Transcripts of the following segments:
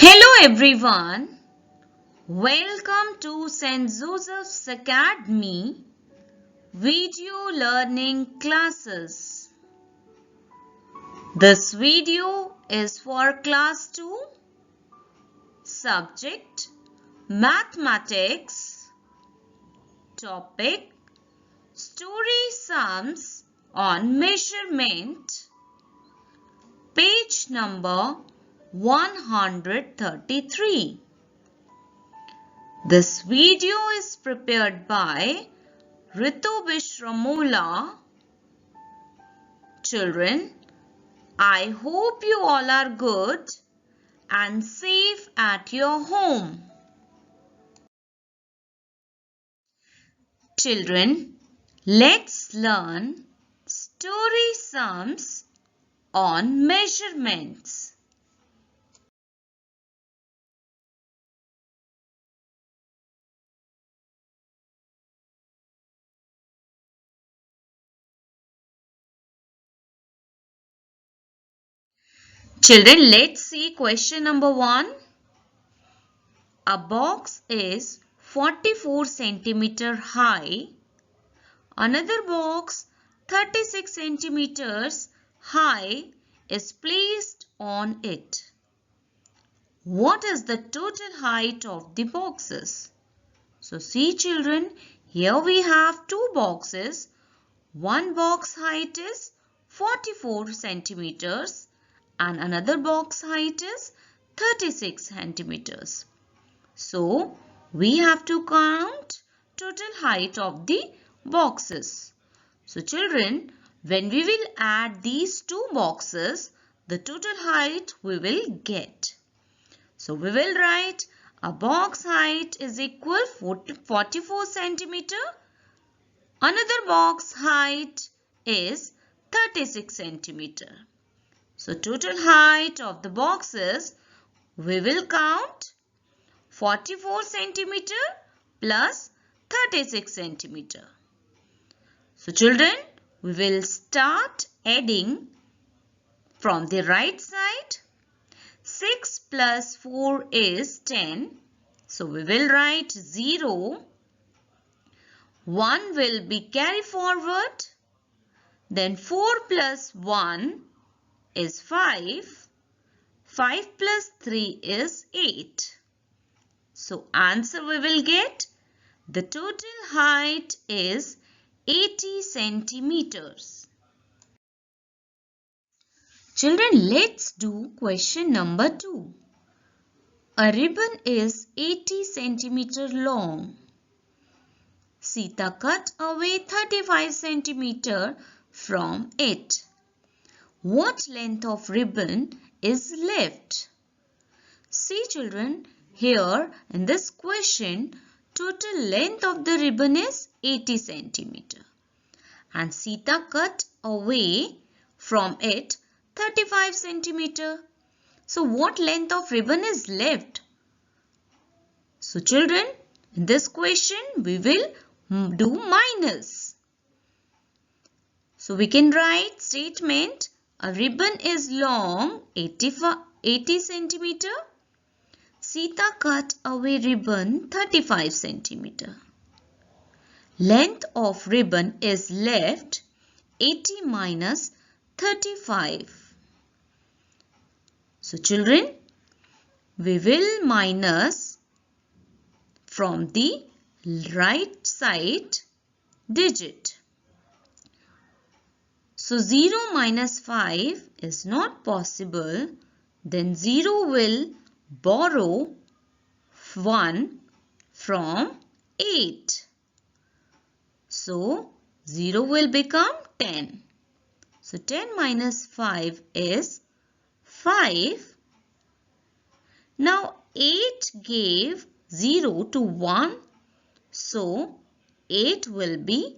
Hello everyone, welcome to St. Joseph's Academy video learning classes. This video is for class 2, subject mathematics, topic story sums on measurement, page number 133. This video is prepared by Ritu Bishramola. Children, I hope you all are good and safe at your home. Children, let's learn story sums on measurements. Children, let's see question number 1. A box is 44 centimeter high. Another box 36 centimeters high is placed on it. What is the total height of the boxes? So see children, here we have two boxes. One box height is 44 centimeters and another box height is 36 centimeters. So we have to count total height of the boxes. So children, when we will add these two boxes, the total height we will get. So we will write a box height is equal 44 centimeter. Another box height is 36 centimeter. So total height of the boxes we will count 44 centimeter plus 36 centimeter. So children, we will start adding from the right side. 6 plus 4 is 10. So we will write 0. 1 will be carried forward. Then 4 plus 1 is 5. 5 plus 3 is 8. So answer we will get, the total height is 80 centimeters. Children, let's do question number 2. A ribbon is 80 centimeter long. Sita cut away 35 centimeter from it. What length of ribbon is left? See children, here in this question, total length of the ribbon is 80 centimeter. And Sita cut away from it 35 centimeter. So what length of ribbon is left? So children, in this question we will do minus. So we can write statement, a ribbon is long 80 centimeter. Sita cut away ribbon 35 centimeter. Length of ribbon is left 80 minus 35. So children, we will minus from the right side digit. So 0 minus 5 is not possible. Then 0 will borrow 1 from 8. So 0 will become 10. So 10 minus 5 is 5. Now 8 gave 0 to 1. So 8 will be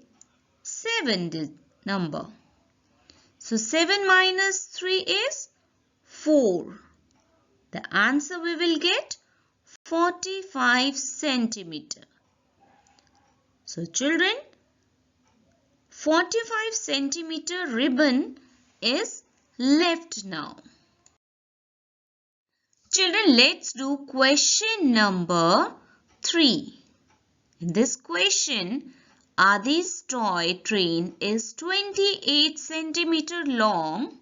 7 number. So 7 minus 3 is 4. The answer we will get 45 centimeter. So children, 45 centimeter ribbon is left now. Children, let's do question number 3. In this question, Adi's toy train is 28 centimeter long.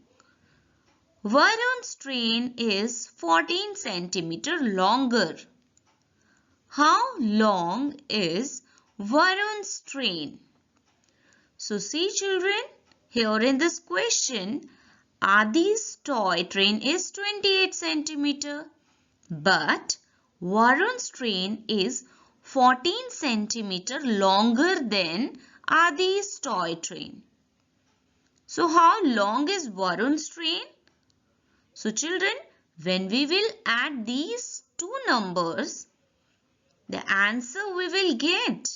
Varun's train is 14 centimeter longer. How long is Varun's train? So see children, here in this question, Adi's toy train is 28 centimeter, but Varun's train is 14 centimeter longer than Adi's toy train. So how long is Varun's train? So children, when we will add these two numbers, the answer we will get.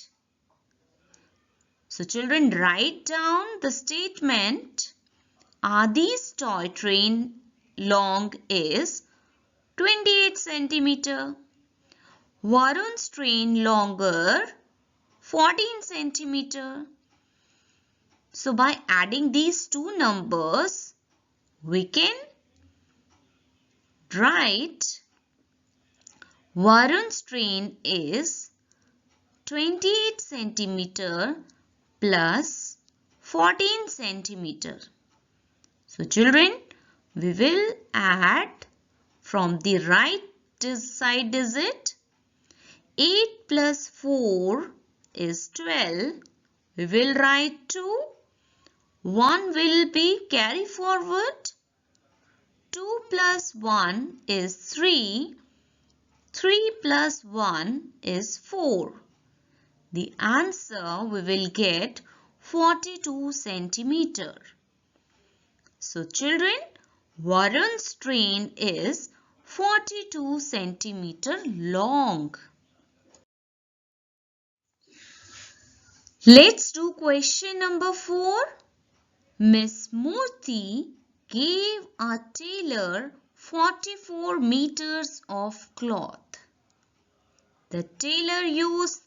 So children, write down the statement. Adi's toy train long is 28 centimeter. Varun's train longer 14 centimeter. So by adding these two numbers, we can write Varun's train is 28 centimeter plus 14 centimeter. So children, we will add from the right side digit. 8 plus 4 is 12. We will write 2. 1 will be carry forward. 2 plus 1 is 3. 3 plus 1 is 4. The answer we will get 42 centimeter. So children, Varun's train is 42 centimeter long. Let's do question number 4. Miss Murthy gave a tailor 44 meters of cloth. The tailor used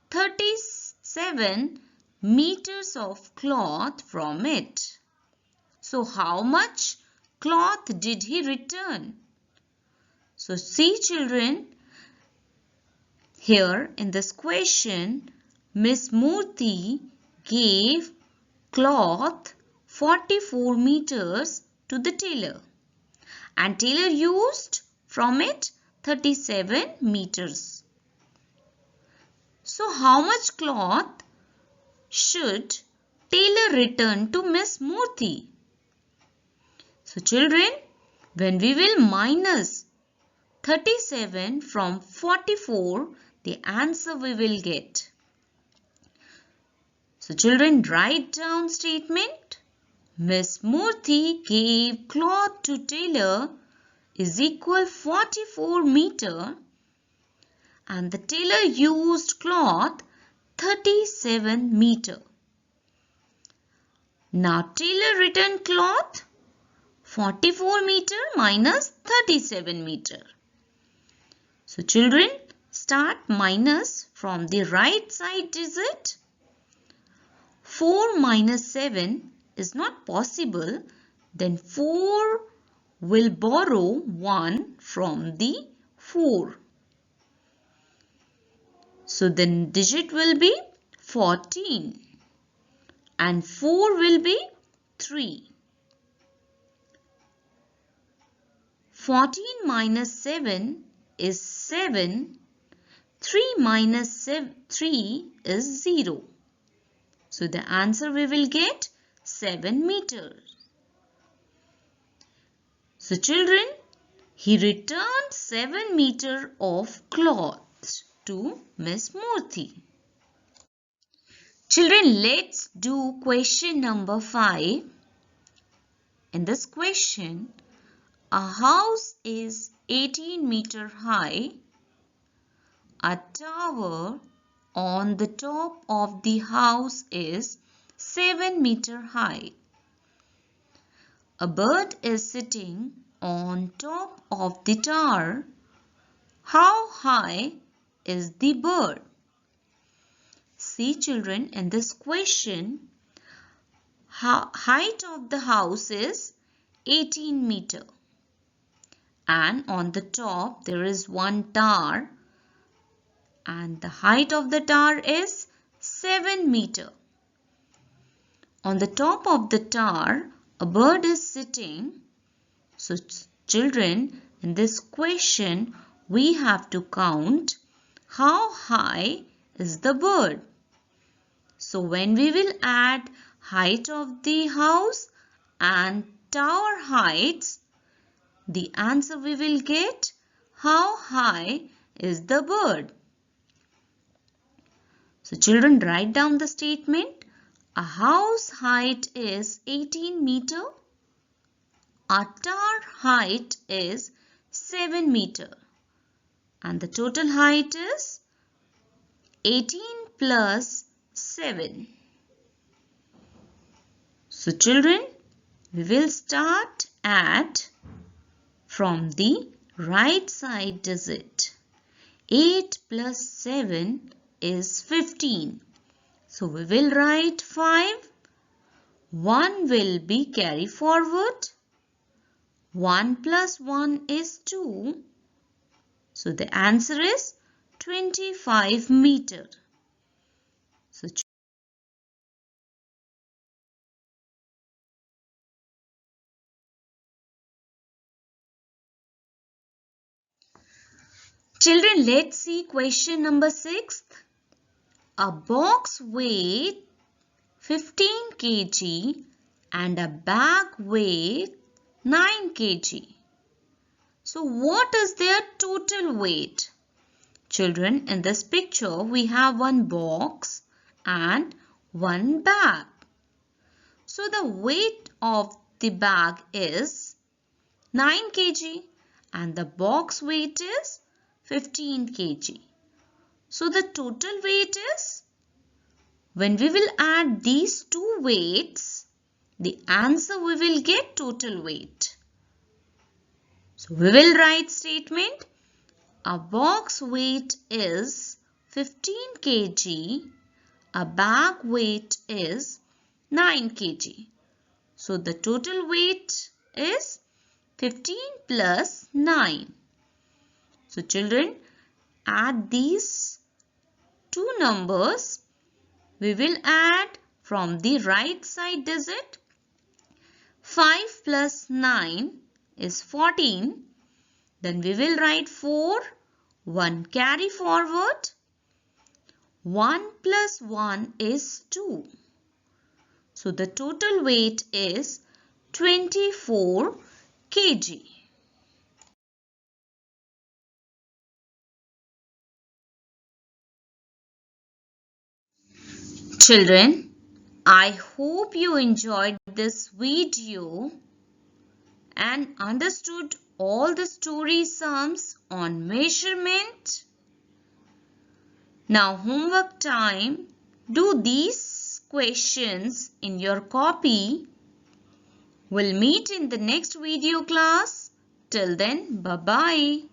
37 meters of cloth from it. So how much cloth did he return? So see children, here in this question, Miss Murthy gave cloth 44 meters to the tailor and tailor used from it 37 meters. So how much cloth should tailor return to Miss Murthy? So children, when we will minus 37 from 44, the answer we will get. So children, write down statement. Miss Murthy gave cloth to tailor is equal 44 meter and the tailor used cloth 37 meter. Now tailor returned cloth 44 meter minus 37 meter. So children, start minus from the right side digit. 4 minus 7 is not possible, then 4 will borrow 1 from the 4. So the digit will be 14 and 4 will be 3. 14 minus 7 is 7. 3 minus 3 is 0. So the answer we will get 7 meters. So children, he returned 7 meter of cloth to Miss Murthy. Children, let's do question number 5. In this question, a house is 18 meter high. A tower on the top of the house is 7 meter high. A bird is sitting on top of the tower. How high is the bird? See children, in this question, height of the house is 18 meter and on the top there is one tower, and the height of the tower is 7 meter. On the top of the tower, a bird is sitting. So children, in this question, we have to count how high is the bird. So when we will add height of the house and tower heights, the answer we will get, how high is the bird. So children, write down the statement. A house height is 18 meter. A tower height is 7 meter. And the total height is 18 plus 7. So children, we will start at from the right side digit. 8 plus 7 is 15. So we will write 5. 1 will be carry forward. 1 plus 1 is 2. So the answer is 25 meter. So children, let's see question number 6. A box weighs 15 kg and a bag weighs 9 kg. So what is their total weight? Children, in this picture we have one box and one bag. So the weight of the bag is 9 kg and the box weight is 15 kg. So the total weight is, when we will add these two weights, the answer we will get total weight. So we will write statement. A box weight is 15 kg. A bag weight is 9 kg. So the total weight is 15 plus 9. So children, add these two numbers. We will add from the right side digit. 5 plus 9 is 14. Then we will write 4. 1 carry forward. 1 plus 1 is 2. So the total weight is 24 kg. Children, I hope you enjoyed this video and understood all the story sums on measurement. Now homework time. Do these questions in your copy. We'll meet in the next video class. Till then, bye-bye.